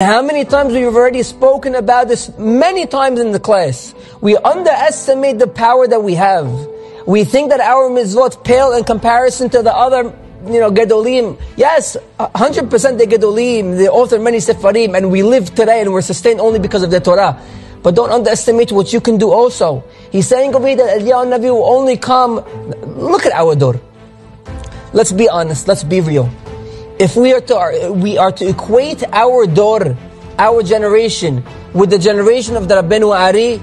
How many times we've already spoken about this many times in the class. We underestimate the power that we have. We think that our mitzvot pale in comparison to the other, Gedolim. Yes, 100% the Gedolim, they author many Sefarim, and we live today and we're sustained only because of the Torah. But don't underestimate what you can do also. He's saying over here that Eliyahu Navi will only come. Look at our door. Let's be honest, let's be real. If we are to equate our dor, our generation, with the generation of the Rabbeinu Ari,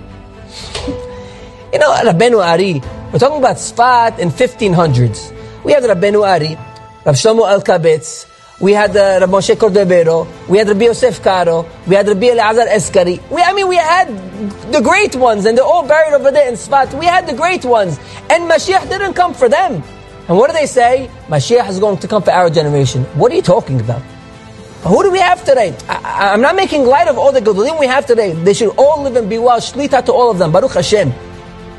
Rabbeinu Ari, we're talking about Sfat in 1500s. We had Rabbeinu Ari, Rav Shlomo Al-Kabetz, we had Rav Moshe Cordovero, we had Rabbi Yosef Karo, we had Rabbi Elazar Eskari. We had the great ones, and they're all buried over there in Sfat. We had the great ones, and Mashiach didn't come for them. And what do they say? Mashiach is going to come for our generation. What are you talking about? Who do we have today? I'm not making light of all the Gedolim we have today. They should all live and be well. Shlita to all of them. Baruch Hashem.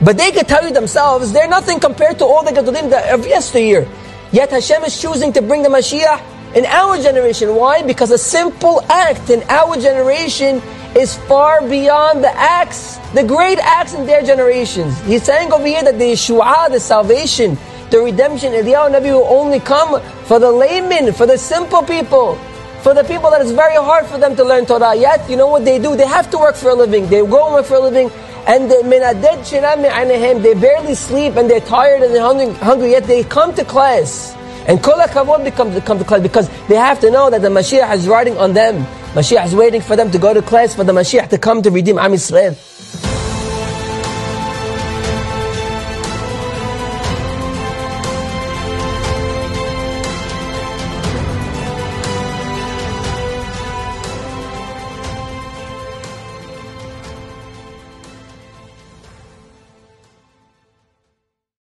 But they could tell you themselves, they're nothing compared to all the Gedolim of yesteryear. Yet Hashem is choosing to bring the Mashiach in our generation. Why? Because a simple act in our generation is far beyond the acts, the great acts in their generations. He's saying over here that the Yeshua, the salvation, the redemption, Eliyahu Navi will only come for the laymen, for the simple people, for the people that it's very hard for them to learn Torah. Yet, you know what they do? They have to work for a living. They go and work for a living, and they barely sleep, and they're tired and they're hungry, yet they come to class. And Kol HaKavod come to class because they have to know that the Mashiach is riding on them. Mashiach is waiting for them to go to class, for the Mashiach to come to redeem Am Yisrael.